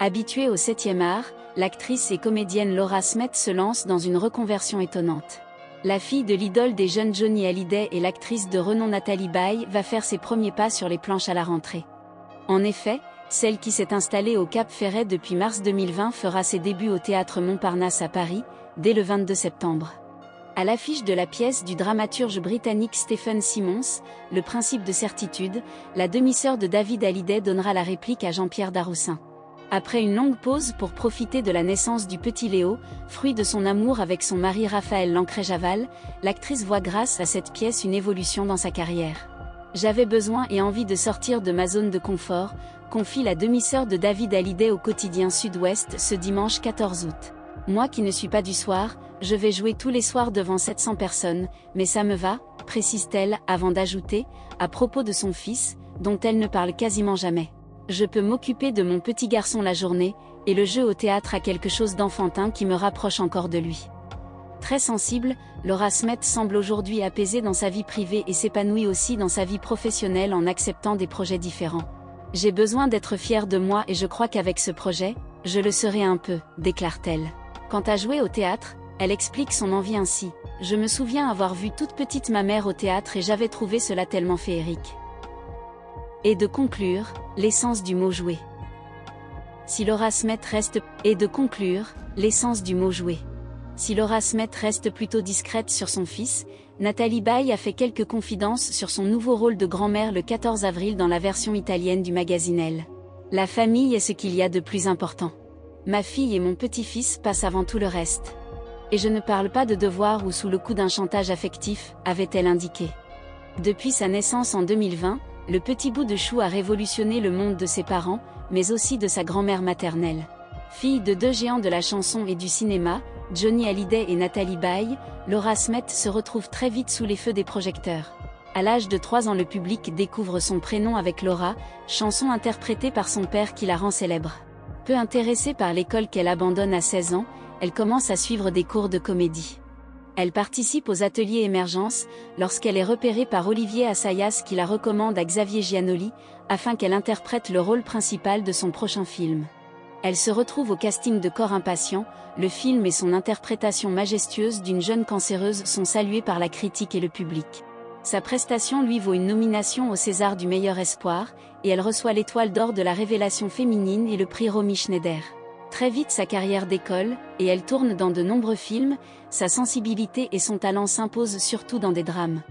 Habituée au 7e art, l'actrice et comédienne Laura Smet se lance dans une reconversion étonnante. La fille de l'idole des jeunes Johnny Hallyday et l'actrice de renom Nathalie Baye va faire ses premiers pas sur les planches à la rentrée. En effet, celle qui s'est installée au Cap Ferret depuis mars 2020 fera ses débuts au Théâtre Montparnasse à Paris, dès le 22 septembre. À l'affiche de la pièce du dramaturge britannique Stephen Simmons, Le principe de certitude, la demi-sœur de David Hallyday donnera la réplique à Jean-Pierre Daroussin. Après une longue pause pour profiter de la naissance du petit Léo, fruit de son amour avec son mari Raphaël Lancret-Javal, l'actrice voit grâce à cette pièce une évolution dans sa carrière. J'avais besoin et envie de sortir de ma zone de confort, confie la demi-sœur de David Hallyday au quotidien Sud-Ouest ce dimanche 14 août. Moi qui ne suis pas du soir, je vais jouer tous les soirs devant 700 personnes, mais ça me va, précise-t-elle, avant d'ajouter, à propos de son fils, dont elle ne parle quasiment jamais. Je peux m'occuper de mon petit garçon la journée, et le jeu au théâtre a quelque chose d'enfantin qui me rapproche encore de lui. Très sensible, Laura Smet semble aujourd'hui apaisée dans sa vie privée et s'épanouit aussi dans sa vie professionnelle en acceptant des projets différents. J'ai besoin d'être fière de moi et je crois qu'avec ce projet, je le serai un peu, déclare-t-elle. Quant à jouer au théâtre, elle explique son envie ainsi. Je me souviens avoir vu toute petite ma mère au théâtre et j'avais trouvé cela tellement féerique. Et de conclure, l'essence du mot jouer. Si Laura Smet reste plutôt discrète sur son fils, Nathalie Baye a fait quelques confidences sur son nouveau rôle de grand-mère le 14 avril dans la version italienne du magazine Elle. La famille est ce qu'il y a de plus important. Ma fille et mon petit-fils passent avant tout le reste. Et je ne parle pas de devoir ou sous le coup d'un chantage affectif, avait-elle indiqué. Depuis sa naissance en 2020, le petit bout de chou a révolutionné le monde de ses parents, mais aussi de sa grand-mère maternelle. Fille de deux géants de la chanson et du cinéma, Johnny Hallyday et Nathalie Baye, Laura Smet se retrouve très vite sous les feux des projecteurs. À l'âge de 3 ans, le public découvre son prénom avec Laura, chanson interprétée par son père qui la rend célèbre. Peu intéressée par l'école qu'elle abandonne à 16 ans, elle commence à suivre des cours de comédie. Elle participe aux ateliers Émergence, lorsqu'elle est repérée par Olivier Assayas qui la recommande à Xavier Giannoli, afin qu'elle interprète le rôle principal de son prochain film. Elle se retrouve au casting de Corps impatient, le film et son interprétation majestueuse d'une jeune cancéreuse sont salués par la critique et le public. Sa prestation lui vaut une nomination au César du meilleur espoir, et elle reçoit l'Étoile d'or de la révélation féminine et le prix Romy Schneider. Très vite sa carrière décolle, et elle tourne dans de nombreux films, sa sensibilité et son talent s'imposent surtout dans des drames.